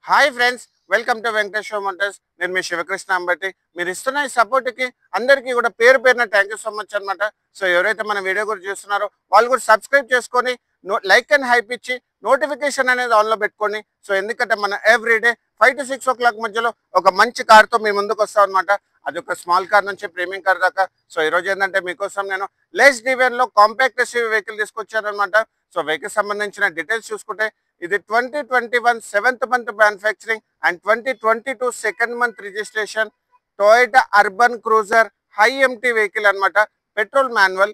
Hi friends, welcome to Venkateswara Motors. నేను మీ శివకృష్ణ అంబటి. మీరు ఇస్తున్న ఈ సపోర్ట్కి అందరికీ కూడా పేరు పేరున థ్యాంక్ యూ సో మచ్ అనమాట. సో ఎవరైతే మన వీడియో కూడా చూస్తున్నారో వాళ్ళు కూడా సబ్స్క్రైబ్ చేసుకొని లైక్ అండ్ హైప్ ఇచ్చి నోటిఫికేషన్ అనేది ఆన్లో పెట్టుకోండి. సో ఎందుకంటే మన ఎవ్రీడే 5 to 6 o'clock మధ్యలో ఒక మంచి కార్తో మీ ముందుకు వస్తాం అనమాట. అది ఒక స్మాల్ కార్ నుంచి ప్రీమియం కార్ దాకా. సో ఈరోజు ఏంటంటే మీకోసం నేను లెస్ డివెన్లో కాంపాక్ట్ ఎస్యూవీ వెహికల్ తీసుకొచ్చాను అనమాట. సో వెహికల్ సంబంధించిన డీటెయిల్స్ చూసుకుంటే ఇది 2021 7th month manufacturing and 2022 2nd month registration Toyota Urban Cruiser high MT vehicle అనమాట. Petrol manual.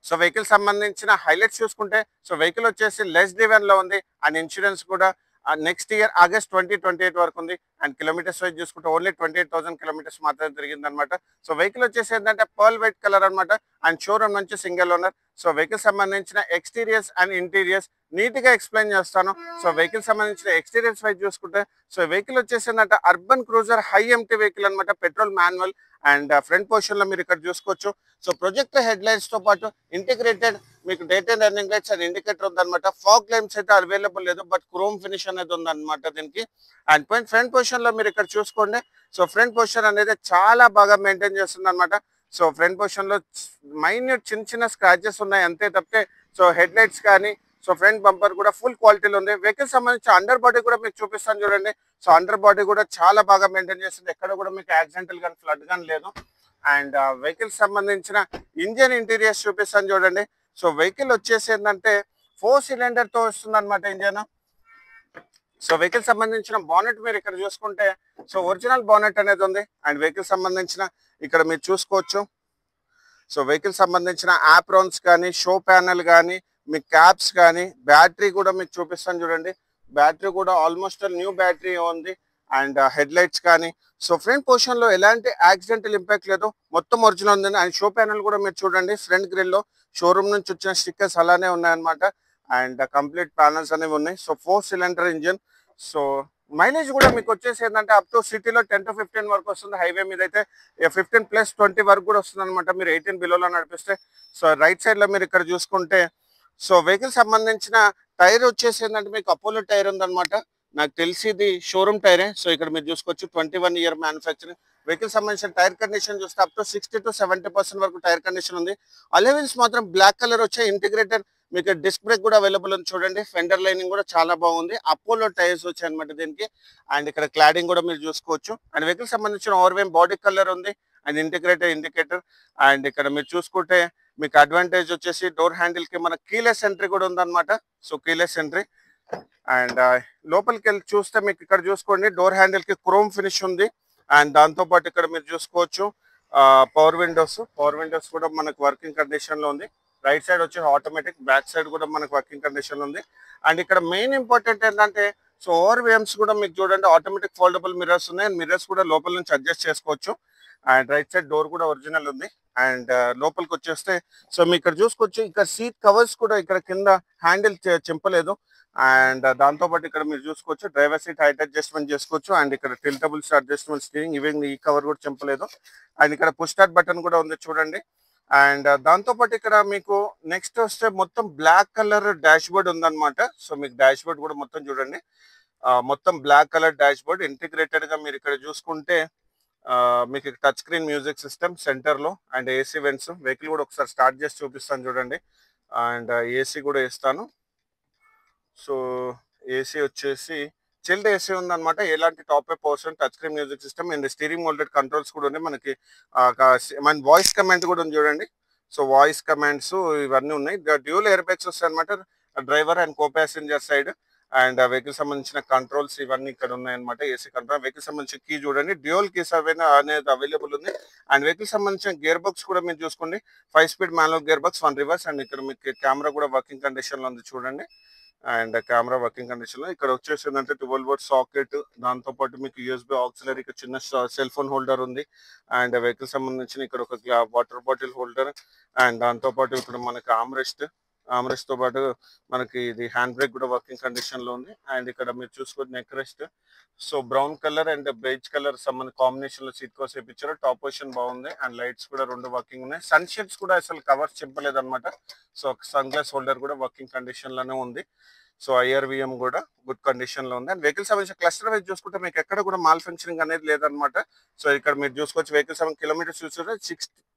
సో వెహికల్ సంబంధించిన హైలైట్స్ చూసుకుంటే సో వెహికల్ వచ్చేసి లెస్ డివెన్లో ఉంది అండ్ ఇన్సూరెన్స్ కూడా నెక్స్ట్ ఇయర్ ఆగస్ట్ 2028 వరకు ఉంది. అండ్ కిలోమీటర్స్ వైజ్ చూసుకుంటే ఓన్లీ 28,000 కిలోమీటర్స్ మాత్రమే తిరిగింది అనమాట. సో వెహికల్ వచ్చేసి ఏంటంటే పర్ల్ వైట్ కలర్ అనమాట. అండ్ షోరూమ్ నుంచి సింగిల్ ఓనర్. సో వెహికల్ సంబంధించిన ఎక్స్టీరియర్స్ అండ్ ఇంటీరియర్స్ నీట్గా ఎక్స్ప్లెయిన్ చేస్తాను. సో వెహికల్ సంబంధించిన ఎక్స్టీరియర్స్ వైజ్ చూసుకుంటే సో వెహికల్ వచ్చేసి ఏంటంటే Urban Cruiser high MT vehicle అనమాట. Petrol manual and front position లో మీరు ఇక్కడ చూసుకోవచ్చు. సో ప్రొజెక్టర్ హెడ్ లైట్స్ తో పాటు ఇంటిగ్రేటెడ్ మీకు day time running lights and indicator ఉందన్నమాట. ఫాగ్ లైట్స్ అయితే అవైలబుల్ లేదు, బట్ క్రోమ్ ఫినిష్ అనేది ఉందన్నమాట దీనికి. అండ్ ఫ్రంట్ పొజిషన్ లో మీరు ఇక్కడ చూసుకోండి. సో ఫ్రంట్ పొజిషన్ అనేది చాలా బాగా మెయింటైన్ చేస్తుంది అనమాట. సో ఫ్రంట్ పొజిషన్ లో మైన్యూట్ చిన్న చిన్న స్క్రాచెస్ ఉన్నాయి అంతే తప్పితే సో హెడ్ లైట్స్ కానీ సో ఫ్రంట్ బంపర్ కూడా ఫుల్ క్వాలిటీలో ఉంది. వెహికల్ సంబంధించి అండర్ బాడీ కూడా మీకు చూపిస్తాను చూడండి. సో అండర్ బాడీ కూడా చాలా బాగా మెయింటైన్ చేస్తుంది. ఎక్కడ కూడా మీకు యాక్సిడెంటల్ కానీ ఫ్లడ్ కానీ లేదు. అండ్ వెహికల్ సంబంధించిన ఇంజన్ ఇంటీరియర్స్ చూపిస్తాను చూడండి. సో వెహికల్ వచ్చేసి ఏంటంటే 4 cylinder తో వస్తుంది అనమాట ఇంజన్. సో వెహికల్ సంబంధించిన బానెట్ మీరు ఇక్కడ చూసుకుంటే సో ఒరిజినల్ బానెట్ అనేది ఉంది. అండ్ వెహికల్ సంబంధించిన ఇక్కడ మీరు చూసుకోవచ్చు. సో వెహికల్ సంబంధించిన యాప్రాన్స్ కానీ షో ప్యానెల్ కానీ మీ క్యాప్స్ కానీ బ్యాటరీ కూడా మీకు చూపిస్తాను చూడండి. బ్యాటరీ కూడా ఆల్మోస్ట్ న్యూ బ్యాటరీ ఉంది. అండ్ హెడ్ లైట్స్ కానీ సో ఫ్రంట్ పొజిషన్ లో ఎలాంటి యాక్సిడెంటల్ ఇంపాక్ట్ లేదు, మొత్తం ఒరిజినల్ ఉంది. అండ్ షో ప్యానెల్ కూడా మీరు చూడండి. ఫ్రంట్ గ్రిల్ లో షోరూమ్ నుంచి వచ్చిన స్టిక్కర్స్ అలానే ఉన్నాయన్నమాట. అండ్ కంప్లీట్ ప్యానల్స్ అనేవి ఉన్నాయి. So 4 cylinder engine. So mileage కూడా మీకు వచ్చేసి ఏంటంటే అప్ టు సిటీలో 10 to 15 వరకు వస్తుంది. హైవే మీద అయితే 15+20 వరకు కూడా వస్తుంది అనమాట మీరు 18 బిలోలో నడిపిస్తే. సో రైట్ సైడ్ లో మీరు ఇక్కడ చూసుకుంటే సో వెహికల్ సంబంధించిన టైర్ వచ్చేసి ఏంటంటే మీకు అపోలో టైర్ ఉందన్నమాట. నాకు తెలిసి ఇది షోరూమ్ టైరే. సో ఇక్కడ మీరు చూసుకోవచ్చు 21 year మ్యానుఫ్యాక్చరింగ్. వెహికల్ సంబంధించిన టైర్ కండిషన్ చూస్తే అప్ టు 60 to 70% వరకు టైర్ కండిషన్ ఉంది. అలెవెన్స్ మాత్రం బ్లాక్ కలర్ వచ్చే ఇంటిగ్రేటెడ్ మీకు డిస్క్ బ్రేక్ కూడా అవైలబుల్ ఉంది చూడండి. ఫెండర్ లైనింగ్ కూడా చాలా బాగుంది. అపోలో టైర్స్ వచ్చాయి అనమాట దీనికి. అండ్ ఇక్కడ క్లాడింగ్ కూడా మీరు చూసుకోవచ్చు. అండ్ వెహికల్ సంబంధించిన ఓవర్వేమ్ బాడీ కలర్ ఉంది అండ్ ఇంటిగ్రేటెడ్ ఇండికేటర్. అండ్ ఇక్కడ మీరు చూసుకుంటే మీకు అడ్వాంటేజ్ వచ్చేసి డోర్ హ్యాండిల్ కి మన కీలెస్ ఎంట్రీ కూడా ఉందన్నమాట. So keyless entry. అండ్ లోపలికి వెళ్ళి చూస్తే మీకు ఇక్కడ చూసుకోండి డోర్ హ్యాండిల్ కి క్రోమ్ ఫినిష్ ఉంది. అండ్ దాంతో పాటు ఇక్కడ మీరు చూసుకోవచ్చు పవర్ విండోస్ కూడా మనకు వర్కింగ్ కండిషన్ లో ఉంది. రైట్ సైడ్ వచ్చి ఆటోమేటిక్, బ్యాక్ సైడ్ కూడా మనకు వర్కింగ్ కండిషన్ ఉంది. అండ్ ఇక్కడ మెయిన్ ఇంపార్టెంట్ ఏంటంటే సో ఓవర్వేమ్స్ కూడా మీకు చూడండి ఆటోమేటిక్ ఫోల్డబుల్ మిర్రర్స్ ఉన్నాయి. అండ్ మిర్రర్స్ కూడా లోపల నుంచి అడ్జస్ట్ చేసుకోవచ్చు. అండ్ రైట్ సైడ్ డోర్ కూడా ఒరిజినల్ ఉంది. అండ్ లోపలికి వచ్చేస్తే సో మీకు ఇక్కడ చూసుకోవచ్చు ఇక్కడ సీట్ కవర్స్ కూడా ఇక్కడ కింద హ్యాండిల్ చింపలేదు. అండ్ దాంతో పాటు ఇక్కడ మీరు చూసుకోవచ్చు డ్రైవర్ సీట్ హైట్ అడ్జస్ట్మెంట్ చేసుకోవచ్చు. అండ్ ఇక్కడ టిల్టబుల్స్ అడ్జస్ట్మెంట్ స్టీరింగ్ ఇవి ఈ కవర్ కూడా చింపలేదు. అండ్ ఇక్కడ పుష్ స్టార్ట్ బటన్ కూడా ఉంది చూడండి. అండ్ దాంతో పాటు ఇక్కడ మీకు నెక్స్ట్ వస్తే మొత్తం బ్లాక్ కలర్ డాష్ బోర్డ్ ఉందన్నమాట. సో మీకు డాష్ బోర్డ్ కూడా మొత్తం చూడండి. మొత్తం black colour dashboard integrated గా మీరు ఇక్కడ చూసుకుంటే మీకు touch screen music system centre లో అండ్ ఏసీ వెంట్స్. వెహికల్ కూడా ఒకసారి స్టార్ట్ చేసి చూపిస్తాను చూడండి. అండ్ ఏసీ కూడా ఇస్తాను. సో ఏసీ వచ్చేసి చిల్డ్ ఏసీ ఉందన్నమాట. ఎలాంటి టాప్ అప్ అవసరం, touch screen music system and steering moulded controls కూడా ఉన్నాయి మనకి. మన వాయిస్ కమాండ్ కూడా ఉంది చూడండి. సో వాయిస్ కమాండ్స్ ఇవన్నీ ఉన్నాయి. డ్యూల్ ఎయిర్ బ్యాగ్స్ వస్తాయి అనమాట driver and co passenger side. And vehicle సంబంధించిన కంట్రోల్స్ ఇవన్నీ ఇక్కడ ఉన్నాయన్నమాట. AC control. వెహికల్ సంబంధించిన కీ చూడండి, డ్యూయల్ కీస్ అనేది అవైలబుల్ ఉంది. అండ్ వెహికల్ సంబంధించిన గేర్ బాక్స్ కూడా మీరు చూసుకోండి. 5 speed manual gear box, 1 reverse. And ఇక్కడ మీకు కెమెరా కూడా వర్కింగ్ కండిషన్ లో ఉంది చూడండి. అండ్ కెమెరా వర్కింగ్ కండిషన్ లో ఇక్కడ వచ్చేసి ఏంటంటే 12 volt సాకెట్, దాంతో పాటు మీకు యూఎస్బి ఆక్సిలరీ చిన్న సెల్ ఫోన్ హోల్డర్ ఉంది. అండ్ వెహికల్ సంబంధించిన ఇక్కడ ఒక వాటర్ బాటిల్ హోల్డర్. అండ్ దాంతో పాటు ఇక్కడ మనకి ఆమ్రెస్ట్ తో పాటు మనకి ఇది హ్యాండ్ బ్రేక్ కూడా వర్కింగ్ కండిషన్ లో ఉంది. అండ్ ఇక్కడ మీరు చూసుకోండి neck rest. So brown colour and beige colour సంబంధ కాంబినేషన్ లో సీట్ కోస్ వేయించారు. టాప్ పొజిషన్ బాగుంది. అండ్ లైట్స్ కూడా 2 వర్కింగ్ ఉన్నాయి. సన్ షేడ్స్ కూడా అసలు కవర్స్ చింపలేదు అనమాట. సో సన్ గ్లాస్ హోల్డర్ కూడా వర్కింగ్ కండిషన్ లోనే ఉంది. సో IRVM కూడా గుడ్ కండిషన్ లో ఉంది. అండ్ వెహికల్ సంబంధించిన క్లస్టర్ వైజ్ చూసుకుంటే మీకు ఎక్కడ కూడా మాల్ ఫంక్షనింగ్ అనేది లేదనమాట. సో ఇక్కడ మీరు చూసుకోవచ్చు వెహికల్ 7 కిలోమీటర్స్ చూసుకుంటే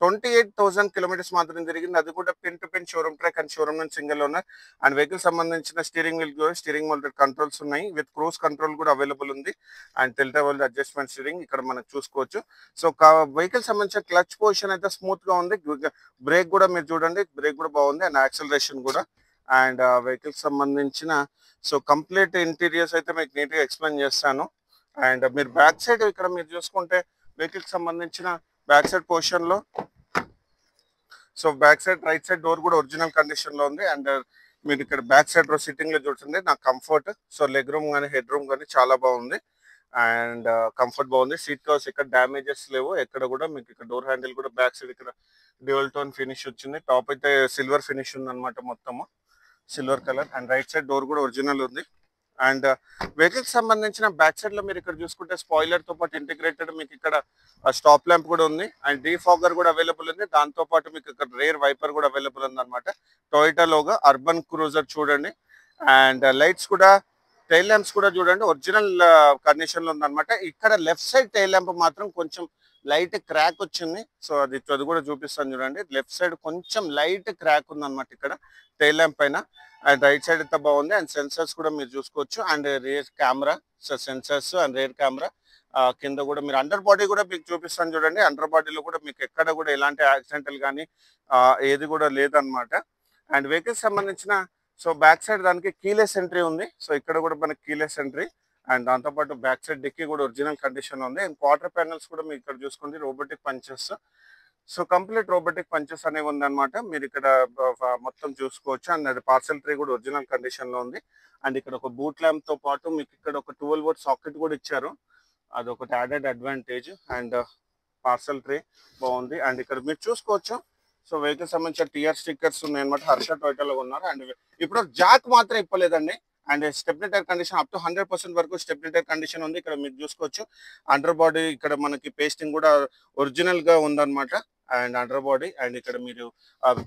28,000 కిలోమీటర్స్ మాత్రం జరిగింది. అది కూడా pin to pin showroom track and showroom నుంచి సింగిల్ ఓనర్. అండ్ వెహికల్ సంబంధించిన స్టీరింగ్ వీల్ కూడా స్టీరింగ్ మౌంటెడ్ కంట్రోల్స్ ఉన్నాయి. విత్ క్రూజ్ కంట్రోల్ కూడా అవైలబుల్ ఉంది. అండ్ టెల్టబుల్ అడ్జస్ట్మెంట్ స్టీరింగ్ ఇక్కడ మనకు చూసుకోవచ్చు. సో వెహికల్ సంబంధించిన క్లచ్ పొజిషన్ అయితే స్మూత్ గా ఉంది. బ్రేక్ కూడా మీరు చూడండి, బ్రేక్ కూడా బాగుంది. అండ్ యాక్సలరేషన్ కూడా. అండ్ వెహికల్ సంబంధించిన సో కంప్లీట్ ఇంటీరియర్స్ అయితే మీకు నీట్ గా ఎక్స్ప్లెయిన్ చేస్తాను. అండ్ మీరు బ్యాక్ సైడ్ ఇక్కడ మీరు చూసుకుంటే వెహికల్ సంబంధించిన బ్యాక్ సైడ్ పొజిషన్ లో so back side right side door కూడా ఒరిజినల్ కండిషన్ లో ఉంది. అండ్ మీరు ఇక్కడ బ్యాక్ సైడ్ రో సిట్టింగ్ లో చూస్తుంది నాకు కంఫర్ట్. సో లెగ్ రూమ్ కానీ హెడ్ రూమ్ కానీ చాలా బాగుంది. అండ్ కంఫర్ట్ బాగుంది. సీట్ కవర్స్ ఇక్కడ డ్యామేజెస్ లేవు ఎక్కడ కూడా. మీకు ఇక్కడ డోర్ హ్యాండిల్ కూడా బ్యాక్ సైడ్ ఇక్కడ డ్యూయల్ టోన్ ఫినిష్ వచ్చింది. టాప్ అయితే సిల్వర్ ఫినిష్ ఉంది అనమాట, మొత్తము silver colour. And right side door కూడా ఒరిజినల్ ఉంది. అండ్ వెహికల్ సంబంధించిన బ్యాక్ సైడ్ లో మీరు ఇక్కడ చూసుకుంటే స్పాయిలర్ తో పాటు ఇంటిగ్రేటెడ్ మీకు ఇక్కడ స్టాప్ ల్యాంప్ కూడా ఉంది. అండ్ డీఫాగర్ కూడా అవైలబుల్ ఉంది. దాంతో పాటు మీకు ఇక్కడ రేర్ వైపర్ కూడా అవైలబుల్ ఉంది అనమాట. టొయోటా లోగా అర్బన్ క్రూజర్ చూడండి. అండ్ లైట్స్ కూడా టైల్ ల్యాంప్స్ కూడా చూడండి ఒరిజినల్ కండిషన్ లో ఉందన్నమాట. ఇక్కడ లెఫ్ట్ సైడ్ టైల్ ల్యాంప్ మాత్రం కొంచెం లైట్ క్రాక్ వచ్చింది. సో అది కూడా చూపిస్తాను చూడండి. లెఫ్ట్ సైడ్ కొంచెం లైట్ క్రాక్ ఉంది అనమాట ఇక్కడ టైల్ ల్యాంప్ పైన. అండ్ రైట్ సైడ్ అయితే బాగుంది. అండ్ సెన్సర్స్ కూడా మీరు చూసుకోవచ్చు. And rear camera, so sensors and rear camera. కింద కూడా మీరు అండర్ బాడీ కూడా మీకు చూపిస్తాను చూడండి. అండర్ బాడీలో కూడా మీకు ఎక్కడ కూడా ఎలాంటి యాక్సిడెంటల్ కానీ ఏది కూడా లేదనమాట. అండ్ వెహికల్ సంబంధించిన సో బ్యాక్ సైడ్ దానికి కీలెస్ ఎంట్రీ ఉంది. సో ఇక్కడ కూడా మనకి కీలెస్ ఎంట్రీ. అండ్ దాంతోపాటు బ్యాక్ సైడ్ డిక్కీ కూడా ఒరిజినల్ కండిషన్ ఉంది. అండ్ క్వార్టర్ ప్యానల్స్ కూడా మీకు ఇక్కడ చూసుకోండి robotic punches. So complete robotic punches అనేవి ఉందన్నమాట. మీరు ఇక్కడ మొత్తం చూసుకోవచ్చు. అండ్ అది పార్సల్ ట్రీ కూడా ఒరిజినల్ కండిషన్ లో ఉంది. అండ్ ఇక్కడ ఒక బూట్ ల్యాంప్ తో పాటు మీకు ఇక్కడ ఒక 12 వోల్ట్ సాకెట్ కూడా ఇచ్చారు. అదొకటి added advantage. And parcel tray బాగుంది. అండ్ ఇక్కడ మీరు చూసుకోవచ్చు. సో వెహికల్ సంబంధించిన టిఆర్ స్టిక్కర్స్ ఉన్నాయి అనమాట. హర్ష టొయోటాలో ఉన్నారు. అండ్ ఇప్పుడు జాక్ మాత్రం ఇప్పలేదండి. And stepney tyre condition up to 100% వరకు స్టెప్నీ టైర్ కండిషన్ ఉంది. ఇక్కడ మీరు చూసుకోవచ్చు. అండర్ బాడీ ఇక్కడ మనకి పేస్టింగ్ కూడా ఒరిజినల్ గా ఉందన్నమాట. అండ్ అండర్ బాడీ అండ్ ఇక్కడ మీరు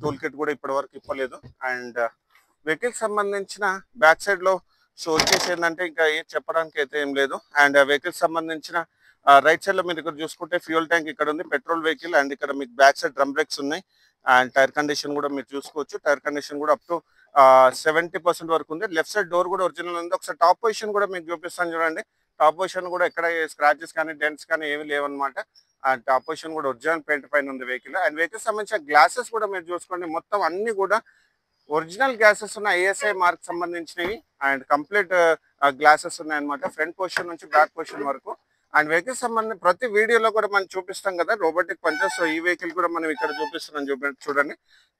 టూల్ కిట్ కూడా ఇప్పటి వరకు ఇప్పలేదు. అండ్ వెహికల్ సంబంధించిన బ్యాక్ సైడ్ లో సో వచ్చేసి ఏంటంటే ఇంకా ఏం చెప్పడానికి అయితే ఏం లేదు. అండ్ వెహికల్ సంబంధించిన రైట్ సైడ్ లో మీరు ఇక్కడ చూసుకుంటే ఫ్యూల్ ట్యాంక్ ఇక్కడ ఉంది, పెట్రోల్ వెహికల్. అండ్ ఇక్కడ మీకు బ్యాక్ సైడ్ డ్రమ్ బ్రేక్స్ ఉన్నాయి. అండ్ టైర్ కండిషన్ కూడా మీరు చూసుకోవచ్చు. టైర్ కండిషన్ కూడా అప్ టు 70% వరకు ఉంది. లెఫ్ట్ సైడ్ డోర్ కూడా ఒరిజినల్ ఉంది. ఒకసారి టాప్ పొజిషన్ కూడా మీకు చూపిస్తాను చూడండి. టాప్ పొజిషన్ కూడా ఎక్కడ స్క్రాచెస్ కానీ డెంట్స్ కానీ ఏమి లేవన్నమాట. అండ్ టాప్ పొజిషన్ కూడా ఒరిజినల్ పెయింట్ పైన ఉంది వెహికల్. అండ్ వెహికల్ సంబంధించిన గ్లాసెస్ కూడా మీరు చూసుకోండి. మొత్తం అన్ని కూడా ఒరిజినల్ గ్లాసెస్ ఉన్న ASI మార్క్ సంబంధించినవి. అండ్ కంప్లీట్ గ్లాసెస్ ఉన్నాయి అనమాట. ఫ్రంట్ పొజిషన్ నుంచి బ్యాక్ పొజిషన్ వరకు. అండ్ వెహికల్ సంబంధించి ప్రతి వీడియోలో కూడా మనం చూపిస్తాం కదా రోబోటిక్ పంచెస్. సో ఈ వెహికల్ కూడా మనం ఇక్కడ చూపిస్తున్నాం చూడండి.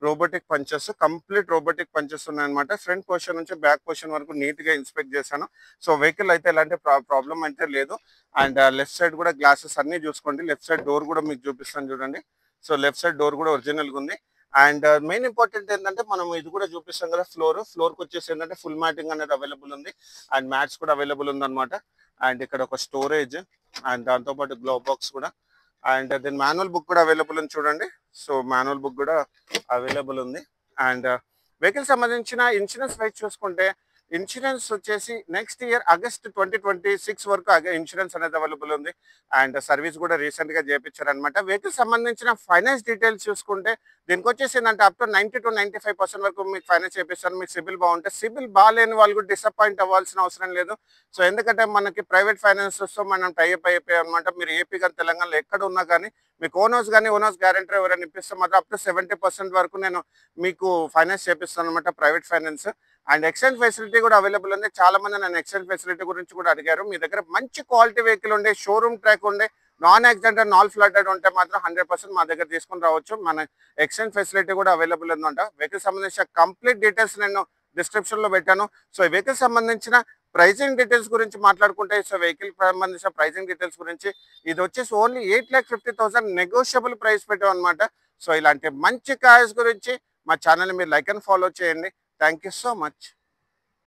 Robotic punches, complete robotic punches ఉన్నాయన్నమాట. ఫ్రంట్ పొజిషన్ నుంచి బ్యాక్ పొజిషన్ వరకు నీట్ గా ఇన్స్పెక్ట్ చేశాను. సో వెహికల్ అయితే ఎలాంటి ప్రాబ్లం అయితే లేదు. అండ్ లెఫ్ట్ సైడ్ కూడా గ్లాసెస్ అన్ని చూసుకోండి. లెఫ్ట్ సైడ్ డోర్ కూడా మీకు చూపిస్తాను చూడండి. సో లెఫ్ట్ సైడ్ డోర్ కూడా ఒరిజినల్ గా ఉంది. అండ్ మెయిన్ ఇంపార్టెంట్ ఏంటంటే మనం ఇది కూడా చూపిస్తాం కదా ఫ్లోర్ కి వచ్చేసి ఏంటంటే ఫుల్ మ్యాటింగ్ అనేది అవైలబుల్ ఉంది. అండ్ మ్యాట్స్ కూడా అవైలబుల్ ఉంది అనమాట. అండ్ ఇక్కడ ఒక స్టోరేజ్ అండ్ దాంతో పాటు గ్లోవ్ బాక్స్ కూడా. అండ్ దీని మాన్యువల్ బుక్ కూడా అవైలబుల్ ఉంది చూడండి. సో మాన్యువల్ బుక్ కూడా అవైలబుల్ ఉంది. అండ్ వెహికల్ సంబంధించిన ఇన్సూరెన్స్ వైజ్ చూసుకుంటే ఇన్సూరెన్స్ వచ్చేసి నెక్స్ట్ ఇయర్ ఆగస్ట్ 2026 వరకు ఇన్సూరెన్స్ అనేది అవైలబుల్ ఉంది. అండ్ సర్వీస్ కూడా రీసెంట్ గా చేయించారు అనమాట. వెహికల్ సంబంధించిన ఫైనాన్స్ డీటెయిల్స్ చూసుకుంటే దీనికి వచ్చేసి ఏంటంటే అప్ టు 90 to 95% వరకు మీకు ఫైనాన్స్ చేపిస్తాను. మీకు సిబిల్ బాగుంటే, సిబిల్ బాగాలేని వాళ్ళు కూడా డిసప్పాయింట్ అవ్వాల్సిన అవసరం లేదు. సో ఎందుకంటే మనకి ప్రైవేట్ ఫైనాన్స్ తో మనం టైఅప్ అయిపోయాయి అనమాట. మీరు ఏపీ కానీ తెలంగాణలో ఎక్కడ ఉన్నా కానీ మీకు ఓనర్స్ కానీ ఓనర్స్ గ్యారెంటీ ఎవరైనా ఇప్పిస్తే మాత్రం అప్ టు 70% వరకు నేను మీకు ఫైనాన్స్ చేపిస్తాను అనమాట, private finance. And exchange facility కూడా అవైలబుల్ ఉంది. చాలా మంది నన్ను ఎక్స్చేంజ్ ఫెసిలిటీ గురించి కూడా అడిగారు. మీ దగ్గర మంచి క్వాలిటీ వెహికల్ ఉండే, షోరూమ్ ట్రాక్ ఉండే, నాన్ యాక్సిడెంట్ నాన్ ఫ్లడెడ్ ఉంటే మాత్రం 100% మా దగ్గర తీసుకుని రావచ్చు. మన ఎక్స్చేంజ్ ఫెసిలిటీ కూడా అవైలబుల్ ఉందంట. వెహికల్ సంబంధించిన కంప్లీట్ డీటెయిల్స్ నేను డిస్క్రిప్షన్ లో పెట్టాను. సో ఈ వెహికల్ సంబంధించిన ప్రైజింగ్ డీటెయిల్స్ గురించి మాట్లాడుకుంటే, సో వెహికల్ సంబంధించిన ప్రైజింగ్ డీటెయిల్స్ గురించి ఇది వచ్చేసి ఓన్లీ 8,50,000 నెగోషియబుల్ ప్రైస్ పెట్టాం అనమాట. సో ఇలాంటి మంచి కార్స్ గురించి మా ఛానల్ మీరు లైక్ అండ్ ఫాలో చేయండి. Thank you so much.